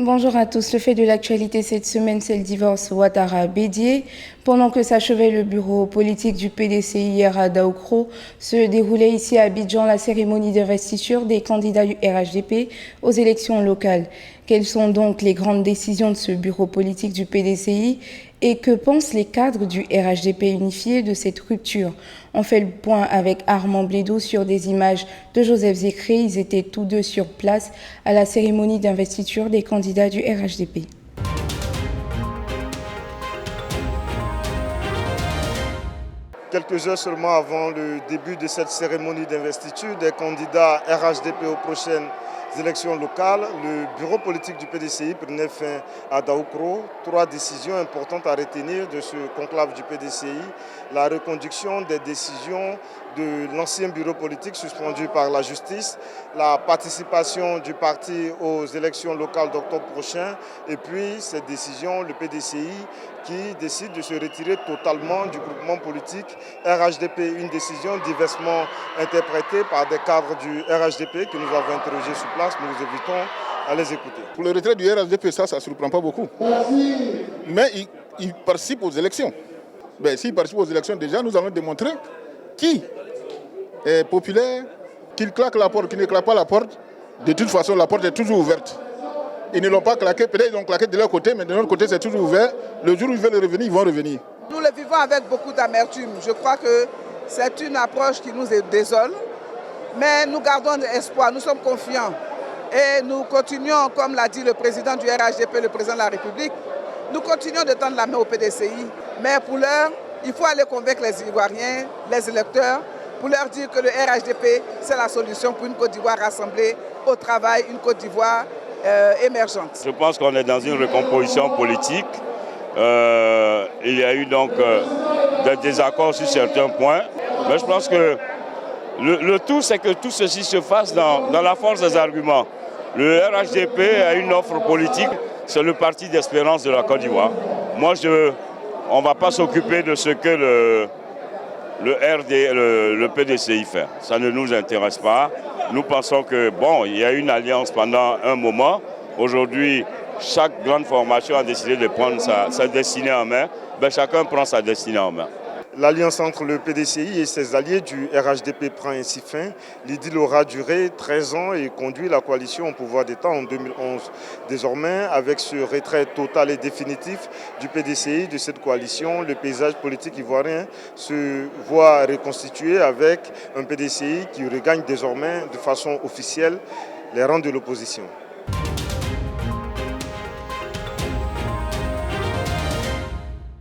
Bonjour à tous. Le fait de l'actualité cette semaine, c'est le divorce Ouattara-Bédié. Pendant que s'achevait le bureau politique du PDCI hier à Daoukro, se déroulait ici à Abidjan la cérémonie d'investiture des candidats du RHDP aux élections locales. Quelles sont donc les grandes décisions de ce bureau politique du PDCI et que pensent les cadres du RHDP unifié de cette rupture? On fait le point avec Armand Blédou sur des images de Joseph Zécré. Ils étaient tous deux sur place à la cérémonie d'investiture des candidats du RHDP. Quelques heures seulement avant le début de cette cérémonie d'investiture des candidats RHDP aux prochaines élections locales, le bureau politique du PDCI prenait fin à Daoukro. 3 décisions importantes à retenir de ce conclave du PDCI. La reconduction des décisions de l'ancien bureau politique suspendu par la justice, la participation du parti aux élections locales d'octobre prochain et puis cette décision, le PDCI qui décide de se retirer totalement du groupement politique RHDP, une décision diversement interprétée par des cadres du RHDP que nous avons interrogés sur place. Nous vous invitons à les écouter. Pour le retrait du RHDP, ça ne surprend pas beaucoup. Mais il participe aux élections. S'il participe aux élections, déjà, nous allons démontrer qui est populaire, qu'il claque la porte, qu'il ne claque pas la porte. De toute façon, la porte est toujours ouverte. Ils ne l'ont pas claqué, peut-être ils ont claqué de leur côté, mais de notre côté, c'est toujours ouvert. Le jour où ils veulent revenir, ils vont revenir. Nous le vivons avec beaucoup d'amertume. Je crois que c'est une approche qui nous désole, mais nous gardons espoir, nous sommes confiants. Et nous continuons, comme l'a dit le président du RHDP, le président de la République, nous continuons de tendre la main au PDCI. Mais pour l'heure, il faut aller convaincre les Ivoiriens, les électeurs, pour leur dire que le RHDP, c'est la solution pour une Côte d'Ivoire rassemblée au travail, une Côte d'Ivoire émergente. Je pense qu'on est dans une recomposition politique. Il y a eu donc des désaccords sur certains points. Mais je pense que le tout, c'est que tout ceci se fasse dans la force des arguments. Le RHDP a une offre politique, c'est le parti d'espérance de la Côte d'Ivoire. On ne va pas s'occuper de ce que le PDCI fait. Ça ne nous intéresse pas. Nous pensons que, il y a une alliance pendant un moment. Aujourd'hui, chaque grande formation a décidé de prendre sa destinée en main. Chacun prend sa destinée en main. L'alliance entre le PDCI et ses alliés du RHDP prend ainsi fin. L'idylle aura duré 13 ans et conduit la coalition au pouvoir d'État en 2011. Désormais, avec ce retrait total et définitif du PDCI de cette coalition, le paysage politique ivoirien se voit reconstitué avec un PDCI qui regagne désormais de façon officielle les rangs de l'opposition.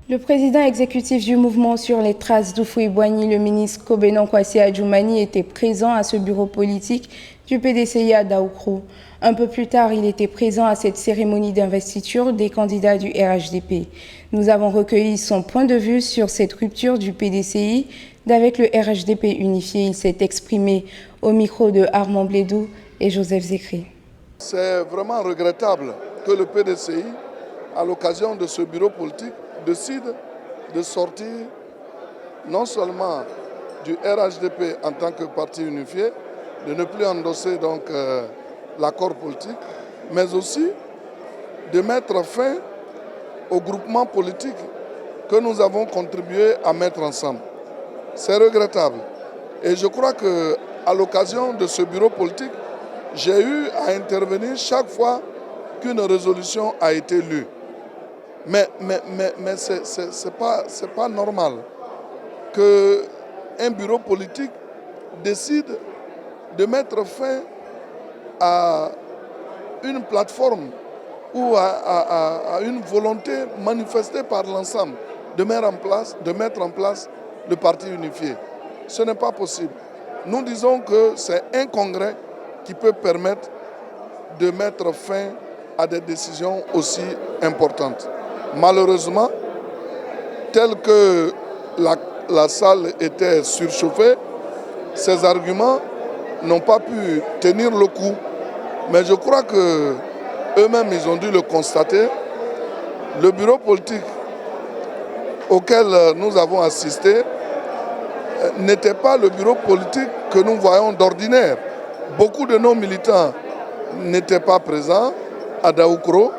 Le président exécutif du mouvement sur les traces d'Houphouët-Boigny, le ministre Kobenon Kwasi Adjoumani, était présent à ce bureau politique du PDCI à Daoukro. Un peu plus tard, il était présent à cette cérémonie d'investiture des candidats du RHDP. Nous avons recueilli son point de vue sur cette rupture du PDCI avec le RHDP unifié. Il s'est exprimé au micro de Armand Blédou et Joseph Zécré. C'est vraiment regrettable que le PDCI, à l'occasion de ce bureau politique, décide de sortir non seulement du RHDP en tant que parti unifié, de ne plus endosser donc l'accord politique, mais aussi de mettre fin au groupement politique que nous avons contribué à mettre ensemble. C'est regrettable. Et je crois qu'à l'occasion de ce bureau politique, j'ai eu à intervenir chaque fois qu'une résolution a été lue. Mais ce n'est pas normal qu'un bureau politique décide de mettre fin à une plateforme ou à une volonté manifestée par l'ensemble de mettre en place le parti unifié. Ce n'est pas possible. Nous disons que c'est un congrès qui peut permettre de mettre fin à des décisions aussi importantes. Malheureusement, tel que la salle était surchauffée, ces arguments n'ont pas pu tenir le coup. Mais je crois qu'eux-mêmes, ils ont dû le constater. Le bureau politique auquel nous avons assisté n'était pas le bureau politique que nous voyons d'ordinaire. Beaucoup de nos militants n'étaient pas présents. à Daoukro.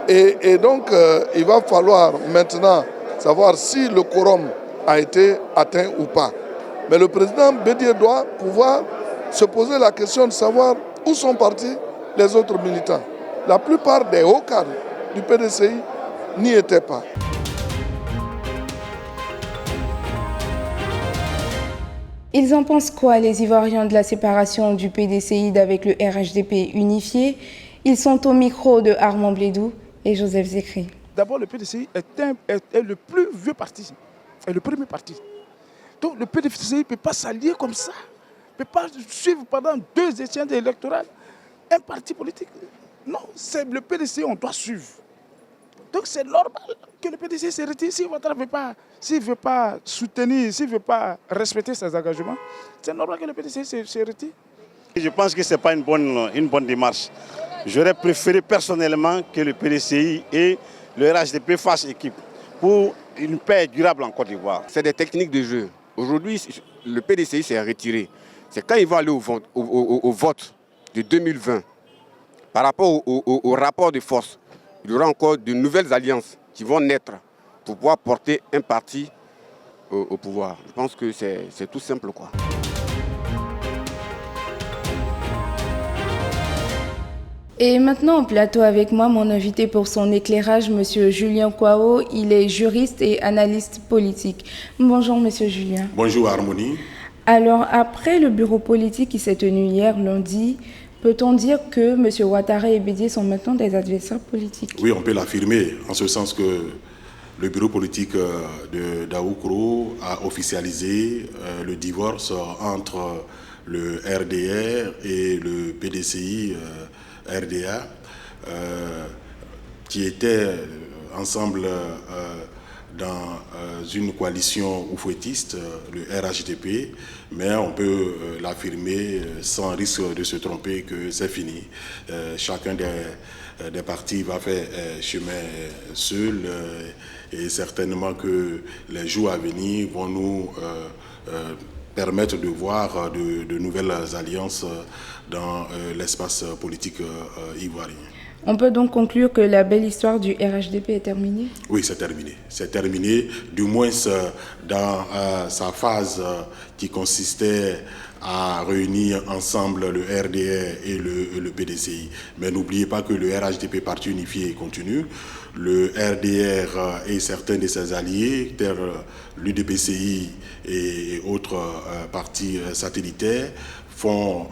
Et donc, il va falloir maintenant savoir si le quorum a été atteint ou pas. Mais le président Bédié doit pouvoir se poser la question de savoir où sont partis les autres militants. La plupart des hauts cadres du PDCI n'y étaient pas. Ils en pensent quoi, les Ivoiriens, de la séparation du PDCI avec le RHDP unifié? Ils sont au micro de Armand Blédou et Joseph Zekri. D'abord, le PDCI est le plus vieux parti, est le premier parti. Donc le PDCI ne peut pas s'allier comme ça, ne peut pas suivre pendant 2 échéances électorales un parti politique. Non, c'est le PDCI, on doit suivre. Donc c'est normal que le PDCI se retire. S'il ne veut pas soutenir, s'il ne veut pas respecter ses engagements, c'est normal que le PDCI se retire. Je pense que ce n'est pas une bonne démarche. J'aurais préféré personnellement que le PDCI et le RHDP fassent équipe pour une paix durable en Côte d'Ivoire. C'est des techniques de jeu. Aujourd'hui, le PDCI s'est retiré. C'est quand il va aller au vote de 2020, par rapport au rapport de force, il y aura encore de nouvelles alliances qui vont naître pour pouvoir porter un parti au pouvoir. Je pense que c'est tout simple, quoi. Et maintenant, au plateau avec moi, mon invité pour son éclairage, M. Julien Kwao. Il est juriste et analyste politique. Bonjour, M. Julien. Bonjour, Harmonie. Alors, après le bureau politique qui s'est tenu hier, lundi, peut-on dire que M. Ouattara et Bédié sont maintenant des adversaires politiques? Oui, on peut l'affirmer, en ce sens que le bureau politique de Daoukro a officialisé le divorce entre le RDR et le PDCI RDA, qui étaient ensemble dans une coalition oufouettiste, le RHDP, mais on peut l'affirmer sans risque de se tromper que c'est fini. Chacun des partis va faire chemin seul et certainement que les jours à venir vont nous permettre de voir de nouvelles alliances dans l'espace politique ivoirien. On peut donc conclure que la belle histoire du RHDP est terminée? Oui, c'est terminé. C'est terminé, du moins dans sa phase qui consistait à réunir ensemble le RDR et le PDCI. Mais n'oubliez pas que le RHDP, parti unifié, continue. Le RDR et certains de ses alliés, tels l'UDPCI et autres partis satellitaires, sont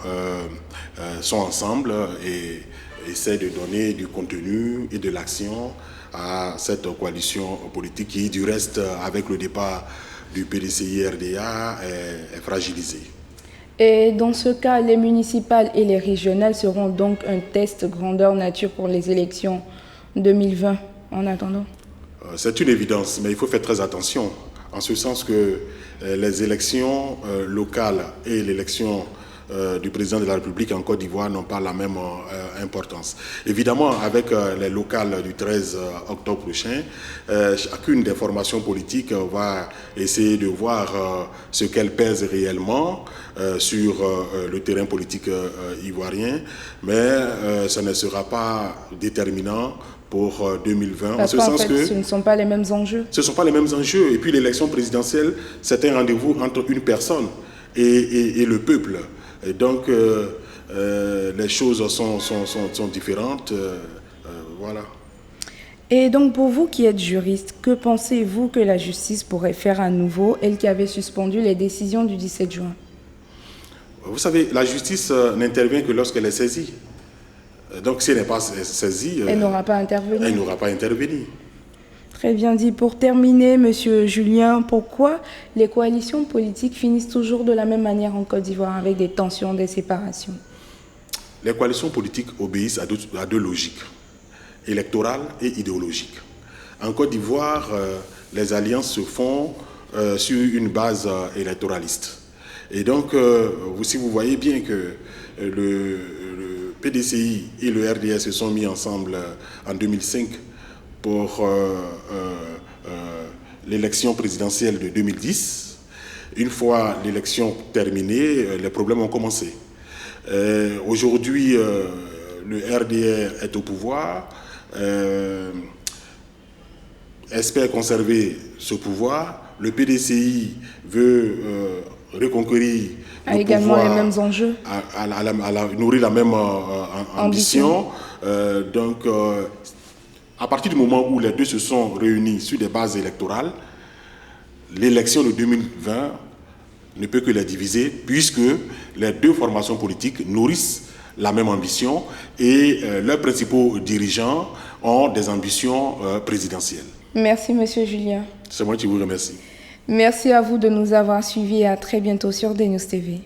ensemble et essaie de donner du contenu et de l'action à cette coalition politique qui, du reste, avec le départ du PDCI-RDA, est fragilisée. Et dans ce cas, les municipales et les régionales seront donc un test grandeur nature pour les élections 2020 en attendant? C'est une évidence, mais il faut faire très attention, en ce sens que les élections locales et l'élection du président de la République en Côte d'Ivoire n'ont pas la même importance. Évidemment, avec les locales du 13 octobre prochain, chacune des formations politiques va essayer de voir ce qu'elle pèse réellement sur le terrain politique ivoirien, mais ça ne sera pas déterminant pour 2020. Parce qu'en fait, ce ne sont pas les mêmes enjeux. Ce ne sont pas les mêmes enjeux. Et puis l'élection présidentielle, c'est un rendez-vous entre une personne et le peuple. Et donc, les choses sont différentes. Voilà. Et donc, pour vous qui êtes juriste, que pensez-vous que la justice pourrait faire à nouveau, elle qui avait suspendu les décisions du 17 juin? Vous savez, la justice n'intervient que lorsqu'elle est saisie. Donc, si elle n'est pas saisie, elle n'aura pas intervenu. Elle n'aura pas intervenu. Très bien dit. Pour terminer, Monsieur Julien, pourquoi les coalitions politiques finissent toujours de la même manière en Côte d'Ivoire avec des tensions, des séparations? Les coalitions politiques obéissent à deux logiques, électorales et idéologiques. En Côte d'Ivoire, les alliances se font sur une base électoraliste. Et donc, si vous voyez bien que le PDCI et le RDS se sont mis ensemble en 2005 pour l'élection présidentielle de 2010. Une fois l'élection terminée, les problèmes ont commencé. Aujourd'hui, le RDR est au pouvoir, espère conserver ce pouvoir. Le PDCI veut reconquérir le également pouvoir, les mêmes enjeux, nourrir la même ambition. À partir du moment où les deux se sont réunis sur des bases électorales, l'élection de 2020 ne peut que les diviser, puisque les deux formations politiques nourrissent la même ambition et leurs principaux dirigeants ont des ambitions présidentielles. Merci, Monsieur Julien. C'est moi qui vous remercie. Merci à vous de nous avoir suivis et à très bientôt sur DNews TV.